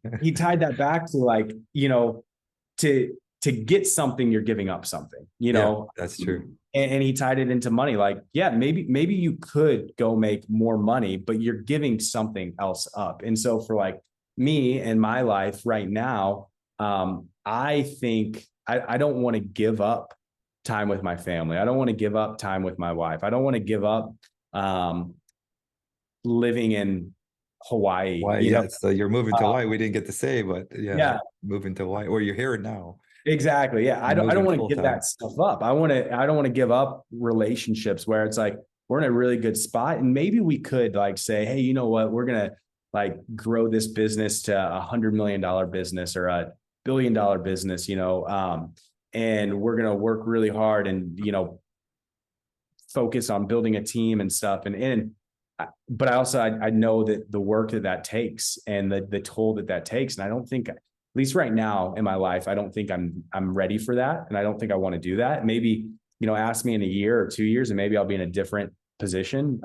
And he tied that back to like, to get something, you're giving up something, Yeah, that's true. and he tied it into money. Like, yeah, maybe you could go make more money, but you're giving something else up. And so for like me and my life right now, I think I don't want to give up time with my family. I don't want to give up time with my wife. I don't want to give up living in Hawaii. Why? Yeah. So you're moving to Hawaii. We didn't get to say, but yeah, Yeah, moving to Hawaii, or you're here now. exactly. Yeah. You're I don't moving want to full give time. that stuff up. I don't want to give up relationships where it's like we're in a really good spot. And maybe we could like say, hey, you know what? We're gonna like grow this business to $100 million business or $1 billion business, and we're gonna work really hard and focus on building a team and stuff. But I know that the work that takes and the toll that takes. And I don't think, at least right now in my life, I don't think I'm ready for that. And I don't think I want to do that. Maybe, ask me in a year or 2 years and maybe I'll be in a different position.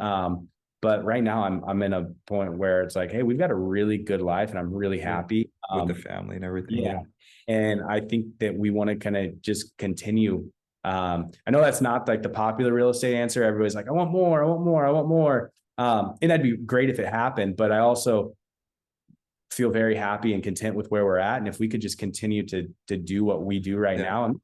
But right now I'm in a point where it's like, hey, we've got a really good life and I'm really happy. With the family and everything. Yeah. And I think that we want to kind of just continue. I know that's not like the popular real estate answer. Everybody's like, I want more, I want more, I want more. And that'd be great if it happened, but I also feel very happy and content with where we're at. And if we could just continue to do what we do right now and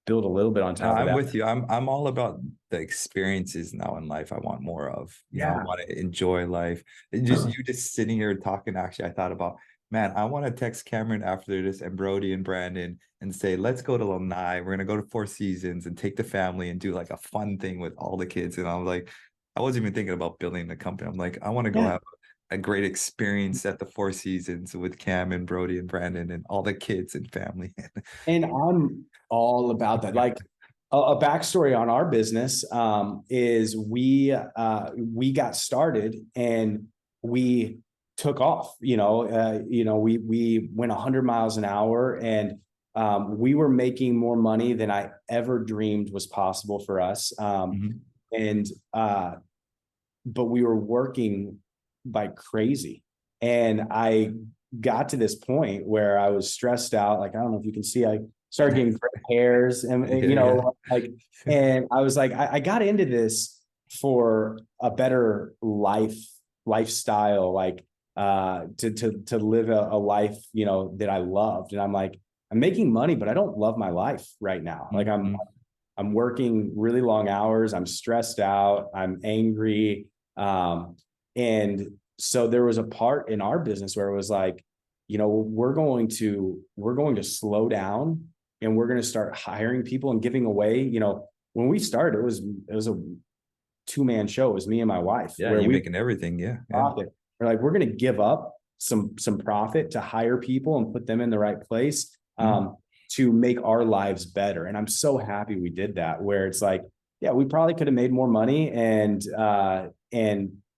build a little bit on No, top of I'm that. with you. I'm all about the experiences now in life. I want more of. I want to enjoy life. You just sitting here talking. Actually, I thought about, man, I want to text Cameron after this and Brody and Brandon and say, let's go to Lanai. We're gonna go to Four Seasons and take the family and do like a fun thing with all the kids. And I was like, I wasn't even thinking about building the company. I'm like, I want to go have a great experience at the Four Seasons with Cam and Brody and Brandon and all the kids and family. And I'm all about that. Like a backstory on our business is we got started and we took off. We went 100 miles an hour and we were making more money than I ever dreamed was possible for us. And but we were working like crazy, and I got to this point where I was stressed out. Like, I don't know if you can see, I started getting gray hairs and like, and I was like, I got into this for a better lifestyle, like to live a life, that I loved. And I'm like, I'm making money, but I don't love my life right now. Like I'm working really long hours. I'm stressed out. I'm angry. And so there was a part in our business where it was like, we're going to slow down and we're going to start hiring people and giving away, when we started, it was a 2-man show. It was me and my wife. Yeah. You're making everything. Yeah. Profit. We're like, we're going to give up some profit to hire people and put them in the right place. To make our lives better. And I'm so happy we did that, where it's like, yeah, we probably could have made more money and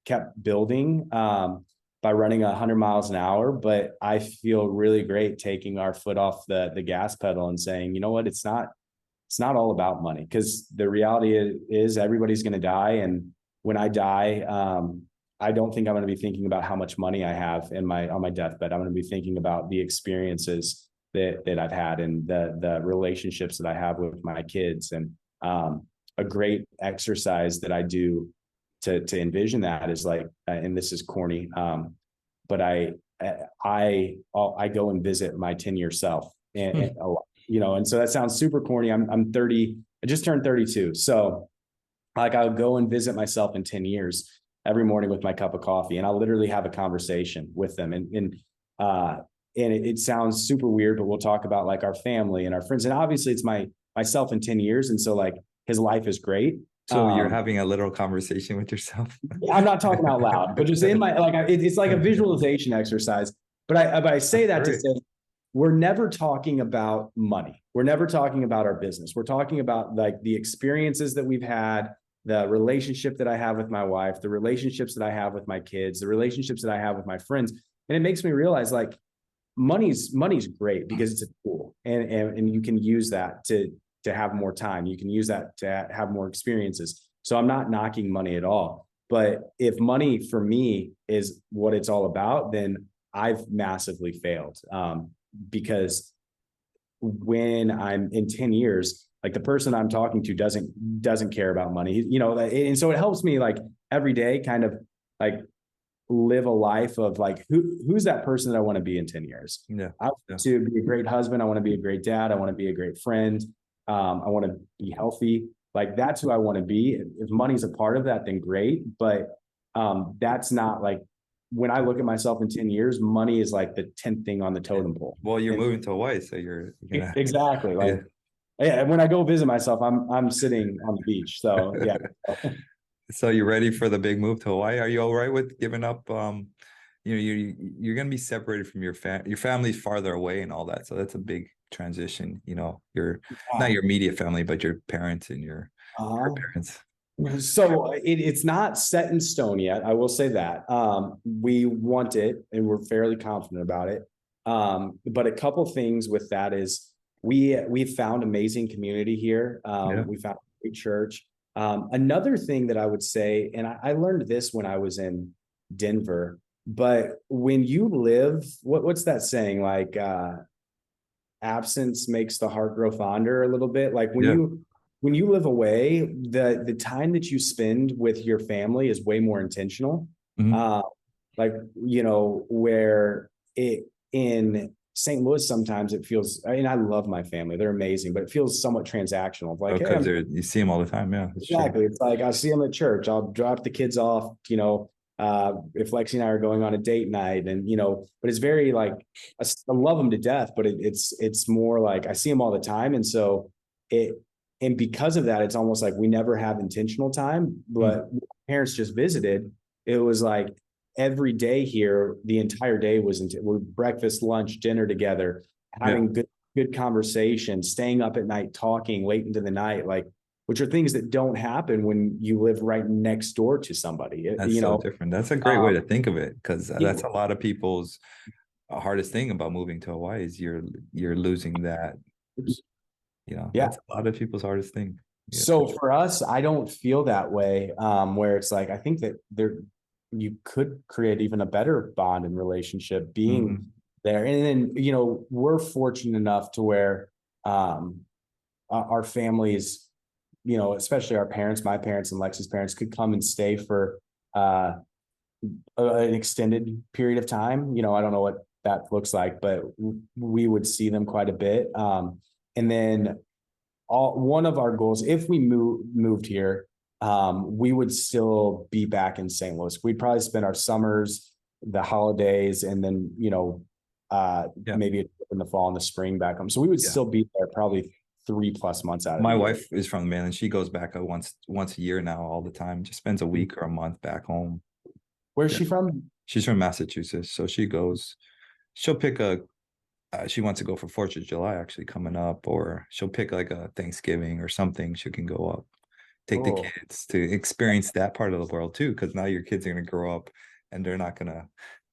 kept building by running 100 miles an hour. But I feel really great taking our foot off the gas pedal and saying, you know what, it's not all about money, because the reality is everybody's going to die. And when I die, I don't think I'm going to be thinking about how much money I have in my on my deathbed. I'm going to be thinking about the experiences that I've had and the relationships that I have with my kids. And a great exercise that I do to envision that is like, and this is corny, but I go and visit my 10-year self, and you know, and so that sounds super corny. I'm 30. I just turned 32, so like I'll go and visit myself in 10 years every morning with my cup of coffee, and I'll literally have a conversation with them. And it sounds super weird, but we'll talk about like our family and our friends. And obviously it's myself in 10 years. And so like his life is great. So you're having a little conversation with yourself. I'm not talking out loud, but just in my, like, it's like a visualization exercise. But I say that to say, we're never talking about money. We're never talking about our business. We're talking about like the experiences that we've had, the relationship that I have with my wife, the relationships that I have with my kids, the relationships that I have with my friends. And it makes me realize like money's great because it's a tool, and you can use that to have more time. You can use that to have more experiences. So I'm not knocking money at all. But if money for me is what it's all about, then I've massively failed. Because when I'm in 10 years, like the person I'm talking to doesn't care about money, you know, and so it helps me like every day kind of like live a life of like, who's that person that I want to be in 10 years? Yeah. I want to be a great husband. I want to be a great dad. I want to be a great friend. I want to be healthy. Like that's who I want to be. If money's a part of that, then great. But that's not like, when I look at myself in 10 years, money is like the 10th thing on the totem pole. Well, you're moving to Hawaii, so you're gonna exactly like, yeah. When I go visit myself, I'm sitting on the beach. So yeah. So you're ready for the big move to Hawaii? Are you all right with giving up? You know, you're gonna be separated from your family's farther away and all that. So that's a big transition. You know, not your immediate family, but your parents and your parents. So it's not set in stone yet. I will say that. We want it and we're fairly confident about it. But a couple things with that is we've found amazing community here. We found a great church. Another thing that I would say, and I learned this when I was in Denver, but when you live, what's that saying? Like absence makes the heart grow fonder a little bit. Like when you live away, the time that you spend with your family is way more intentional. Like, you know, where in St. Louis, sometimes it feels, I mean, I love my family. They're amazing, but it feels somewhat transactional. Like, because you see them all the time. Yeah, exactly. True. It's like, I'll see them at church. I'll drop the kids off, you know, if Lexi and I are going on a date night, and, you know, but it's very like, I love them to death, but it's more like I see them all the time. And so and because of that, it's almost like we never have intentional time, but parents just visited. It was like every day here, the entire day was breakfast, lunch, dinner together, having good conversation, staying up at night, talking late into the night, like, which are things that don't happen when you live right next door to somebody. That's so different. That's a great way to think of it, because that's a lot of people's hardest thing about moving to Hawaii is you're losing that. You know, that's a lot of people's hardest thing. So for us, I don't feel that way. Where it's like, I think that you could create even a better bond and relationship being there. And then, you know, we're fortunate enough to where our families, you know, especially our parents, my parents and Lexi's parents, could come and stay for an extended period of time. You know, I don't know what that looks like, but we would see them quite a bit. And then one of our goals, if we moved here, we would still be back in St. Louis. We'd probably spend our summers, the holidays, and then, you know, maybe in the fall and the spring back home. So we would still be there probably 3+ months out of my wife is from the mainland. She goes back once a year now, all the time. Just spends a week or a month back home. Where's she from? She's from Massachusetts. So she'll pick she wants to go for 4th of July actually coming up, or she'll pick like a Thanksgiving or something. She can go up, take the kids to experience that part of the world too, because now your kids are going to grow up and they're not going to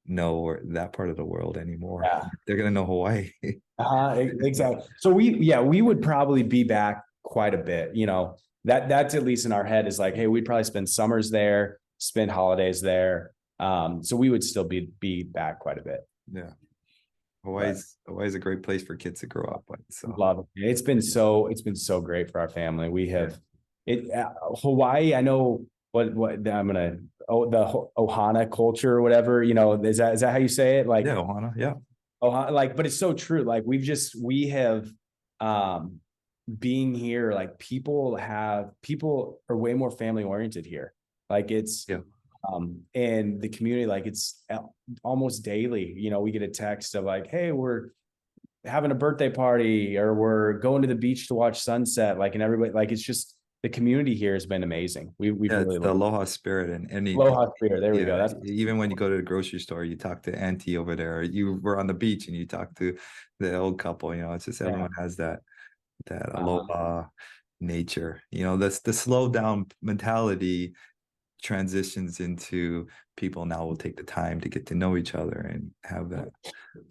know that part of the world anymore. They're going to know Hawaii. Exactly. So we would probably be back quite a bit. You know, that's at least in our head is like, hey, we'd probably spend summers there, spend holidays there. So we would still be back quite a bit. Yeah. But Hawaii's a great place for kids to grow up with. So love it. It's been so great for our family. We have it Hawaii. I know what I'm gonna the Ohana culture or whatever. Is that how you say it? Like yeah, Ohana, yeah. Ohana, like, but it's so true. Like we have um being here, like people are way more family oriented here. Like it's Yeah. and the community, like it's almost daily, we get a text of like, hey, we're having a birthday party or we're going to the beach to watch sunset. Like, and everybody, like, it's just the community here has been amazing. We've Yeah, it's really the loved aloha spirit and Aloha Spirit. There we go. yeah, That's even when you go to the grocery store, you talk to auntie over there. You were on the beach and you talk to the old couple. It's just yeah. everyone has that Uh-huh. aloha nature. That's the slow down mentality transitions into people now will take the time to get to know each other and have that.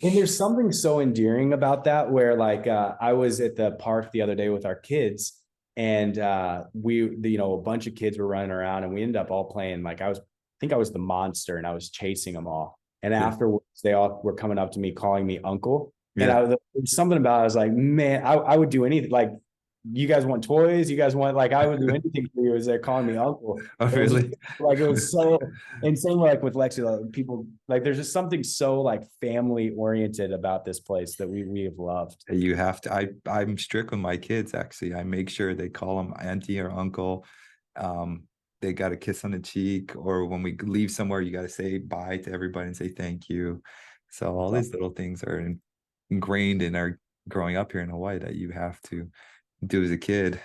And there's something so endearing about that where like I was at the park the other day with our kids and a bunch of kids were running around and we ended up all playing like I think I was the monster and I was chasing them all. And Yeah, afterwards they all were coming up to me calling me uncle. And yeah. there's something about it, I was like, man, I would do anything. Like, you guys want toys? You guys want, like, I would do anything for you as they're calling me uncle. Oh, It was just really? like, it was so, and same like with Lexi, like, people like, there's just something so like family oriented about this place that we have loved. You have to. I'm strict with my kids. Actually, I make sure they call them auntie or uncle. Um, they got a kiss on the cheek, or when we leave somewhere, you got to say bye to everybody and say thank you. So all these little things are ingrained in our growing up here in Hawaii that you have to do as a kid.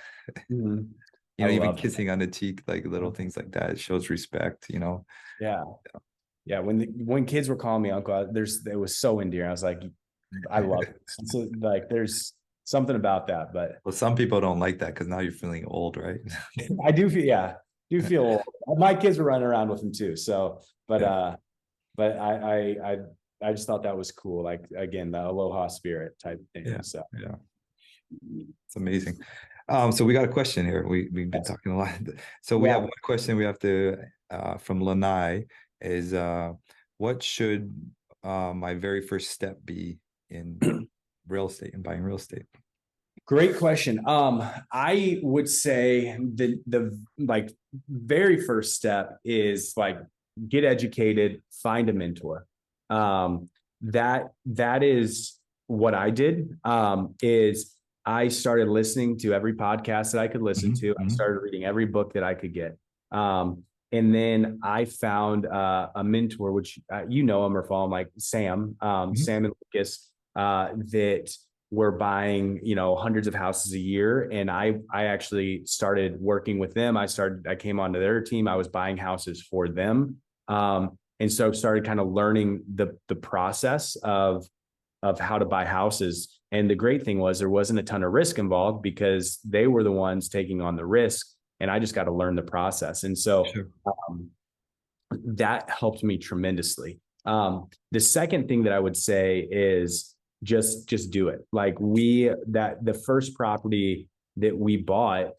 Mhm. I Even love it. kissing on the cheek, like little things like that, it shows respect. Yeah. Yeah. When kids were calling me uncle, it was so endearing. I was like, I love it. So like, there's something about that, but Well, some people don't like that because now you're feeling old, right? I do feel my kids were running around with them too. So, Yeah, but I just thought that was cool. Like, again, the aloha spirit type thing. yeah, So yeah. It's amazing. So we got a question here. We've been yes. talking a lot. So we have Yeah. one question we have to from Lanai is what should my very first step be in real estate and buying real estate? Great question. I would say the like very first step is like get educated, find a mentor. That is what I did. Is I started listening to every podcast that I could listen Mhm, to. I mhm, started reading every book that I could get. And then I found a mentor, which him or follow him, like mhm. Sam and Lucas, that were buying, hundreds of houses a year. And I actually started working with them. I came onto their team. I was buying houses for them. And so started kind of learning the process of how to buy houses. And the great thing was there wasn't a ton of risk involved because they were the ones taking on the risk. And I just got to learn the process. And so Sure. that helped me tremendously. The second thing that I would say is just do it. Like the first property that we bought,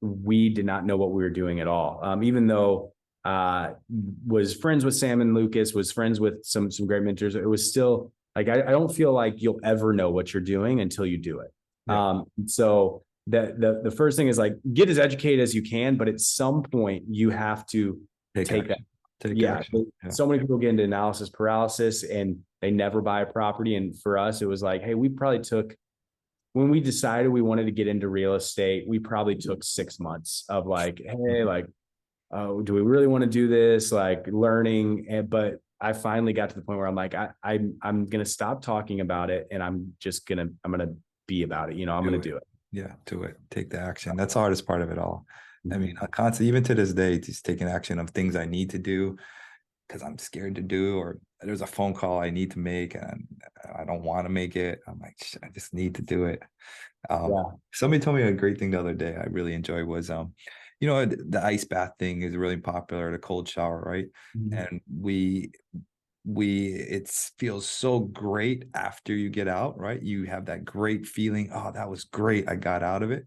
we did not know what we were doing at all. Even though was friends with Sam and Lucas, was friends with some great mentors, it was still like I don't feel like you'll ever know what you're doing until you do it. Yeah. So the first thing is like get as educated as you can, but at some point you have to Take take that. action. Take Yeah. action. Yeah. So many people get into analysis paralysis and they never buy a property. And for us, it was like, hey, when we decided we wanted to get into real estate, we probably took 6 months of like, hey, Mhm. like, oh, do we really want to do this? Like learning. But I finally got to the point where I'm like, I'm going to stop talking about it. And I'm going to be about it. I'm Do going to it. do it. Yeah, do it. Take the action. That's the hardest part of it all. I mean, Mhm. I constantly, even to this day, just taking action of things I need to do because I'm scared to do, or there's a phone call I need to make and I don't want to make it. I'm like, I just need to do it. Yeah. Somebody told me a great thing the other day I really enjoyed was, the ice bath thing is really popular, the cold shower, right? Mhm. And it feels so great after you get out, right? You have that great feeling. Oh, that was great. I got out of it.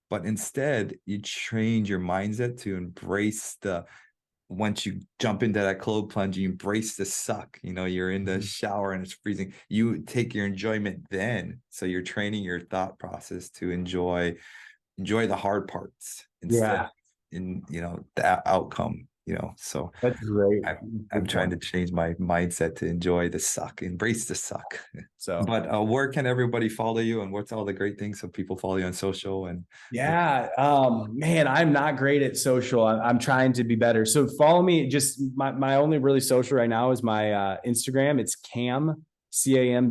But instead, you train your mindset to embrace once you jump into that cold plunge, you embrace the suck. You know, you're in the shower and it's freezing. You take your enjoyment then. So you're training your thought process to enjoy the hard parts instead Yeah, in the outcome. So that's great. I'm Good trying point. to change my mindset to enjoy the suck, embrace the suck. So. But where can everybody follow you, and what's all the great things so people follow you on social and Yeah, man, I'm not great at social. I'm trying to be better. So follow me. Just my only really social right now is my Instagram. It's CAM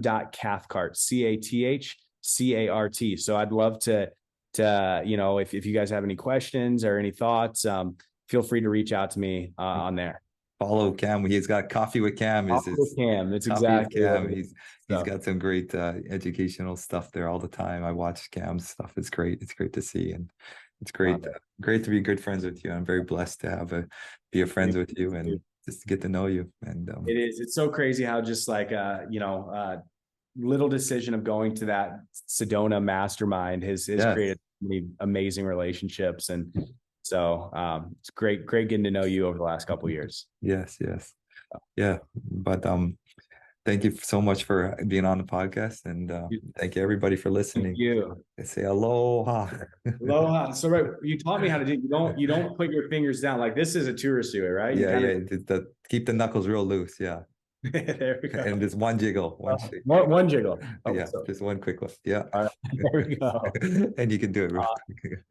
dot Cathcart, CATHCART. So I'd love to if you guys have any questions or any thoughts, feel free to reach out to me on there. follow Cam? He's got Coffee with Cam. Is Follow his Cam. That's Coffee with exactly what Cam? it is. He's So, got some great educational stuff there all the time. I watch Cam's stuff. It's great. It's great to see, and it's great love it. great to be good friends with you. I'm very blessed to be a friends with you and just to get to know you. And It is. It's so crazy how just like little decision of going to that Sedona mastermind has yes, created many amazing relationships. And so it's great getting to know you over the last couple of years. yes, yeah. But thank you so much for being on the podcast, and thank you everybody for Thank listening. you. I say aloha. Aloha. So right, you taught me how to do. You don't put your fingers down like this is a tourist do it, right? You Yeah, kind yeah. of Keep the knuckles real loose. Yeah, there we and go. just one jiggle, one shake. One jiggle. Oh, Yeah, so just one quick lift. Yeah, all right, there we go. and you can do it real Uh, quick.